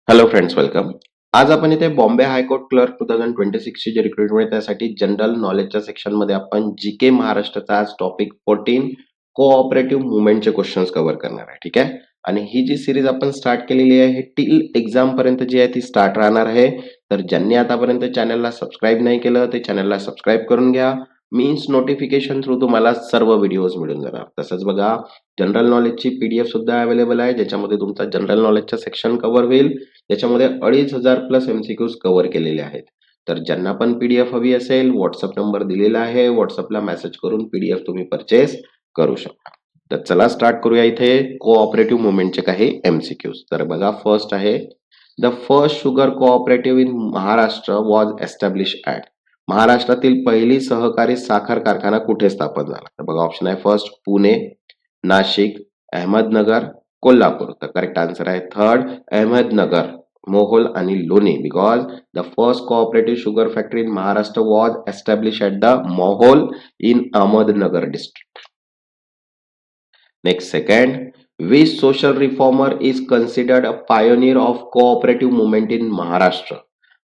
Hello friends, welcome. आज आपण इथे बॉम्बे हायकोर्ट क्लर्क 2026 ची जी रिक्रुटमेंट त्यासाठी जनरल नॉलेजच्या सेक्शन मध्ये आपण जीके महाराष्ट्राचा आज टॉपिक 14 कोऑपरेटिव्ह मुवमेंटचे क्वेश्चन्स कव्हर करणार आहे. ठीक आहे. आणि ही जी सिरीज आपण स्टार्ट केलेली आहे टिल एक्झाम पर्यंत जी आहे ती स्टार्ट राहणार आहे. तर ज्यांनी आतापर्यंत चॅनलला सबस्क्राईब नाही केलं ते चॅनलला सबस्क्राईब करून घ्या. मीन्स नोटिफिकेशन थ्रू तुम्हाला सर्व व्हिडिओज मिळून जाणार. तसंच बघा, जनरल नॉलेजची पीडीएफ सुद्धा अवेलेबल आहे ज्याच्यामध्ये तुमचा जनरल नॉलेजचा सेक्शन कव्हर होईल. याच्यामध्ये 2500 प्लस एमसीक्यूज कव्हर केलेले आहेत. तर ज्यांना पण पीडीएफ हवी असेल, व्हॉट्सअप नंबर दिलेला आहे, व्हॉट्सअपला मेसेज करून पीडीएफ तुम्ही परचेस करू शकता. तर चला स्टार्ट करूया. इथे कोऑपरेटिव्ह मुवमेंटचे काही एमसीक्यूज. तर बघा, फर्स्ट आहे the first sugar cooperative in Maharashtra was establish at. महाराष्ट्रातील पहिली सहकारी साखर कारखाना कुठे स्थापन झाला? तर बघा, ऑप्शन आहे फर्स्ट पुणे, नाशिक, अहमदनगर, कोल्हापूर. तर करेक्ट आन्सर आहे थर्ड, अहमदनगर, मोहोल आणि लोणी. Because the first cooperative sugar factory in Maharashtra was establish at the Mohol in Ahmednagar district. Next, second, which social reformer is considered a pioneer of cooperative movement in Maharashtra?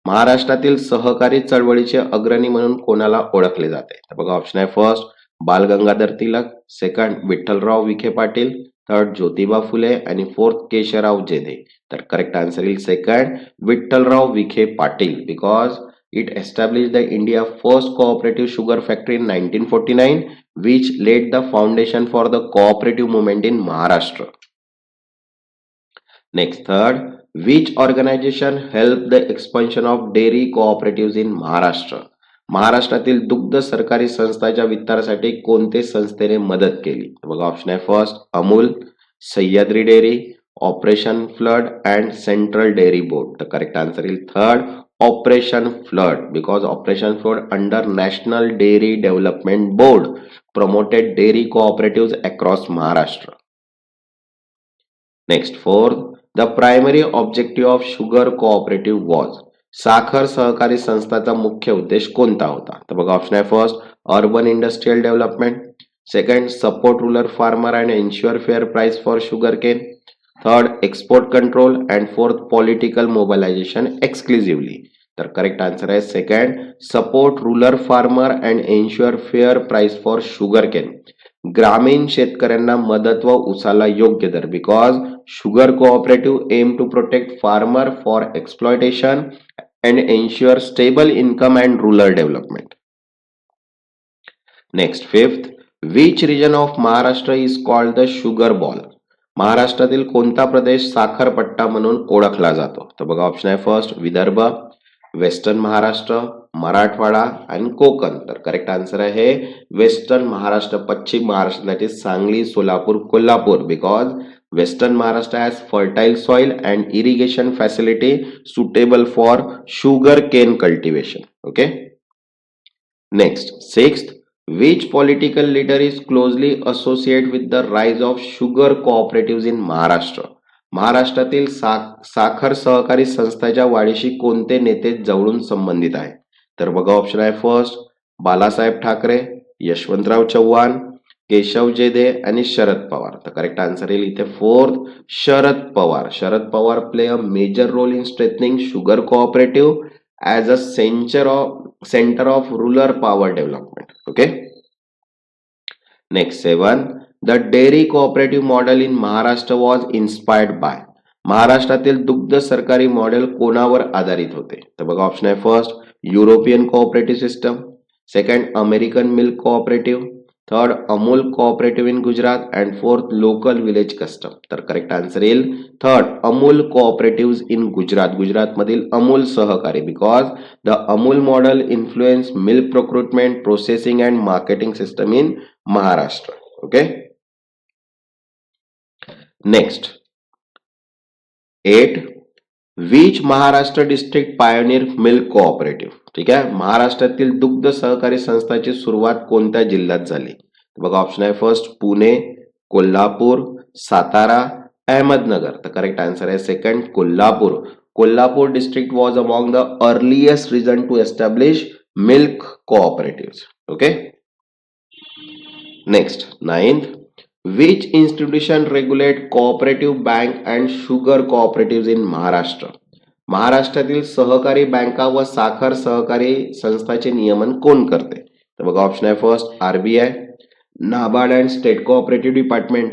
महाराष्ट्रातील सहकारी चळवळीचे अग्रणी म्हणून कोणाला ओळखले जाते? तर बघा, ऑप्शन आहे फर्स्ट बाल गंगाधर तिलक, सेकंड विठ्ठलराव विखे पाटील, थर्ड ज्योतिबा फुले आणि फोर्थ केशवराव जेधे. तर करेक्ट आन्सर येईल second, Vitthalrao Vikhe Patil. Because it established the India first cooperative sugar factory in 1949, which laid the foundation for the cooperative movement in Maharashtra. Next, third, which organization helped the expansion of dairy cooperatives in Maharashtra? महाराष्ट्रातील दुग्ध सरकारी संस्थाच्या विस्तारासाठी कोणते संस्थेने मदत केली? बघा, ऑप्शन आहे first Amul, Sahyadri dairy, operation flood and central dairy board. तर करेक्ट आन्सर येईल third, operation flood. Because operation flood under national dairy development board promoted dairy cooperatives across Maharashtra. Next, fourth, the primary objective of sugar cooperative was. साखर सहकारी संस्थाचा मुख्य उद्देश कोणता होता? तर बघा, ऑप्शन आहे first urban industrial development, second support rural farmer and ensure fair price for sugar cane, third export control and fourth political mobilisation exclusively. तर करेक्ट आन्सर आहे second, support rural farmer and ensure fair price for sugar cane. ग्रामीण शेतकऱ्यांना मदत व उसाला योग्य दर. Because sugar cooperative aim to protect farmer for exploitation and ensure stable income and rural development. Next, fifth, which region of Maharashtra is called the sugar ball? महाराष्ट्रातील कोणता प्रदेश साखर पट्टा म्हणून ओळखला जातो? तर बघा, ऑप्शन आहे फर्स्ट विदर्भ, वेस्टर्न महाराष्ट्र, मराठवाडा आणि कोकण. तर करेक्ट आन्सर आहे वेस्टर्न महाराष्ट्र, पश्चिम Maharashtra, that is Sangli, Solapur, Kolhapur. Because western Maharashtra has fertile soil and irrigation facility suitable for sugar Kane cultivation. Okay. Next, sixth, which political leader is closely associated with the rise of sugar cooperatives in Maharashtra? महाराष्ट्रातील साखर सहकारी संस्थाच्या वाढीशी कोणते नेते जवळून संबंधित आहे? तर बघा, ऑप्शन आहे फर्स्ट बालासाहेब ठाकरे, यशवंतराव चव्हाण, केशव जेधे आणि शरद पवार. तर करेक्ट आन्सर येईल इथे fourth, Sharad Pawar. Sharad Pawar play a major role in strengthening sugar cooperative as a center of rural power development. Okay. Next, 7, the dairy cooperative model in Maharashtra was inspired by. महाराष्ट्रातील दुग्ध सरकारी model कोणावर आधारित होते? तर बघा, ऑप्शन आहे first European cooperative system, second American milk cooperative, third Amul cooperative in Gujarat and fourth local village custom. तर करेक्ट आन्सर येईल third Amul cooperative in Gujarat. गुजरातमधील अमूल सहकारी. Because the Amul model influence milk procurement, processing and marketing system in Maharashtra. Okay. Next, 8, which Maharashtra district pioneer milk cooperative. ठीक आहे. महाराष्ट्रातील दुग्ध सहकारी संस्थाची सुरुवात कोणत्या जिल्ह्यात झाली? बघा, ऑप्शन आहे फर्स्ट पुणे, कोल्हापूर, सातारा, अहमदनगर. तर करेक्ट आन्सर आहे second Kolhapur. Kolhapur district was among the earliest region to establish milk cooperative. Okay. Next, 9th, which institution regulate cooperative bank and sugar cooperatives in Maharashtra? महाराष्ट्रातील सहकारी बँका व साखर सहकारी संस्थाचे नियमन कोण करते? तर बघा ऑप्शन आहे first RBI, NABARD and state cooperative department,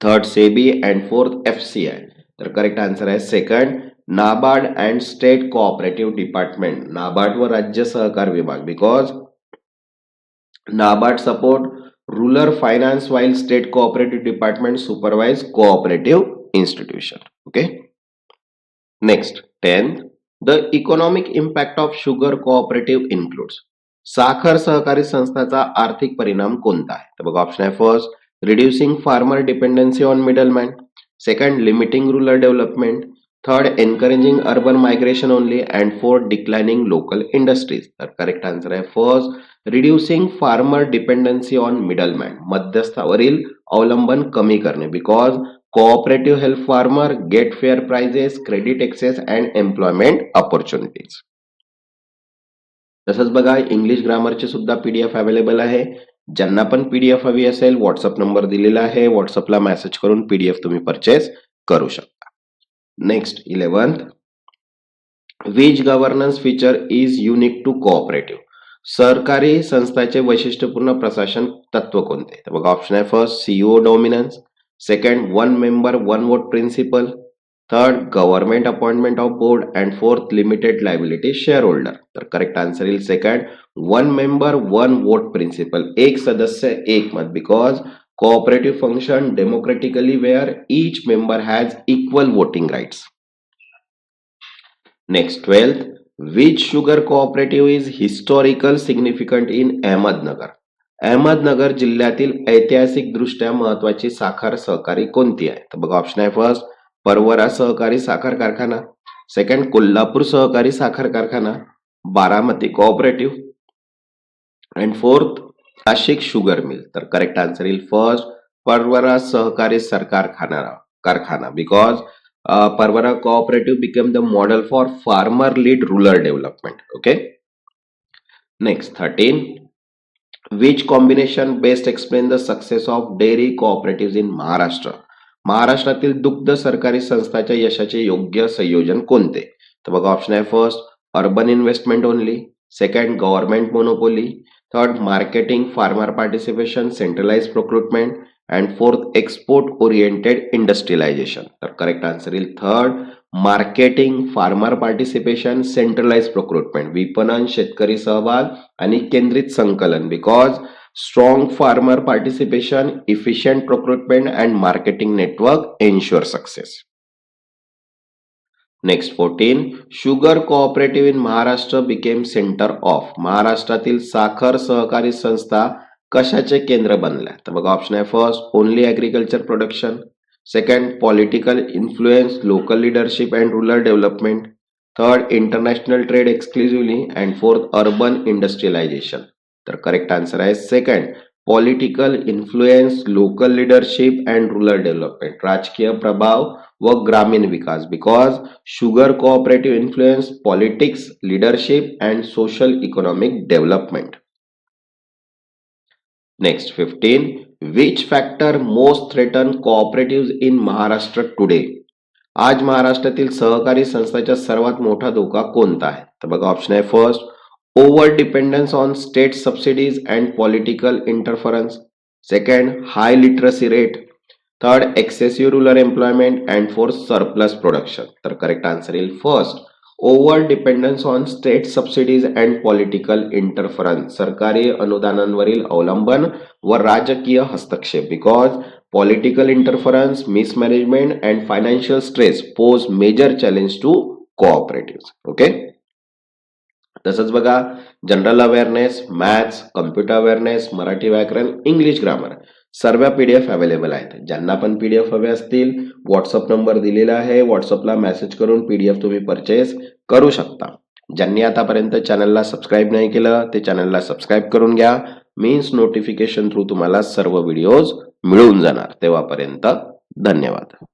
third SEBI and fourth FCI. तर करेक्ट आन्सर आहे second NABARD and state cooperative department. NABARD व राज्य सहकार विभाग, because NABARD support rural finance while state cooperative department supervise cooperative institution. Okay. Next, 10th, the economic impact of sugar cooperative includes. साखर सहकारी संस्थाचा आर्थिक परिणाम कोणता आहे? तर बघा ऑप्शन आहे first reducing farmer dependency on middleman, second limiting rural development, third encouraging urban migration only and fourth declining local industries. तर करेक्ट आन्सर आहे first reducing farmer dependency on middleman, मध्यस्थावरील अवलंबन कमी करणे, because cooperative help farmer get fair prices, credit access and employment opportunities. तसंच बघा English ग्रामरचे सुद्धा PDF available आहे. ज्यांना पण पीडीएफ हवी असेल व्हॉट्सअप नंबर दिलेला आहे, व्हॉट्सअपला मेसेज करून पीडीएफ तुम्ही परचेस करू शकता. Next 11th, which governance feature is unique to cooperative. सरकारी संस्थाचे वैशिष्ट्यपूर्ण प्रशासन तत्व कोणते? तर बघा ऑप्शन आहे first CEO dominance, second one member one vote principle, third government appointment of board and fourth limited liability share holder. तर करेक्ट आन्सर येईल second one member one vote principle, एक सदस्य एक मत, because cooperative function democratically where each member has equal voting rights. Next 12th, which sugar cooperative is historical significant in Ahmednagar. Ahmednagar जिल्ह्यातील ऐतिहासिक दृष्ट्या महत्वाची साखर सहकारी कोणती आहे? तर बघा ऑप्शन आहे फर्स्ट परवरा सहकारी साखर कारखाना, सेकंड कोल्हापूर सहकारी साखर कारखाना, Baramati cooperative and fourth Nashik sugar mill. तर करेक्ट आन्सर येईल फर्स्ट परवरा सहकारी सरकार कारखाना, because Parvara Cooperative became the model for farmer-led rural development. Okay. Next 13. Which combination best explain the success of dairy cooperatives in Maharashtra? महाराष्ट्रातील दुग्ध सरकारी संस्थाच्या यशाचे योग्य संयोजन कोणते? तर बघा ऑप्शन आहे first urban investment only, second government monopoly, third marketing farmer participation centralise procurement and fourth export oriented industrialisation. तर करेक्ट आन्सर येईल third marketing farmer participation centralise procurement, विपणन शेतकरी सहभाग आणि केंद्रित संकलन, because strong farmer participation efficient procurement and marketing network ensure success. Next 14 sugar cooperative in Maharashtra became centre of. महाराष्ट्रातील साखर सहकारी संस्था कशाचे केंद्र बनल्या? तर बघा ऑप्शन आहे first only agriculture production, second political influence local leadership and rural development, third international trade exclusively and fourth urban industrialisation. तर करेक्ट आन्सर आहे second political influence local leadership and rural development, राजकीय प्रभाव व ग्रामीण विकास, because sugar cooperative influence politics leadership and social economic development. Next 15 which factor most threaten cooperative in Maharashtra today. आज महाराष्ट्रातील सहकारी संस्थांचा सर्वात मोठा धोका कोणता आहे? तर बघा ऑप्शन आहे first over dependence on state subsidies and political interference, second high literacy rate, third excessive rural employment and fourth surplus production. तर करेक्ट आन्सर येईल first over dependence on state subsidies and political interference, सरकारी अनुदानांवरील अवलंबन व राजकीय हस्तक्षेप, because political interference mismanagement and financial stress pose major challenge to cooperative. Okay. तसंच बघा general awareness, maths, computer awareness, Marathi व्याकरण, इंग्लिश ग्रामर सर्व पीडीएफ अवेलेबल आहेत. ज्यांना पण पीडीएफ हवे असतील व्हॉट्सअप नंबर दिलेला आहे, व्हॉट्सअपला मेसेज करून पीडीएफ तुम्ही परचेस करू शकता. ज्यांनी आतापर्यंत चॅनलला सबस्क्राईब नाही केलं ते चॅनलला सबस्क्राईब करून घ्या, मीन्स नोटिफिकेशन थ्रू तुम्हाला सर्व व्हिडिओज मिळून जाणार. तेव्हापर्यंत धन्यवाद.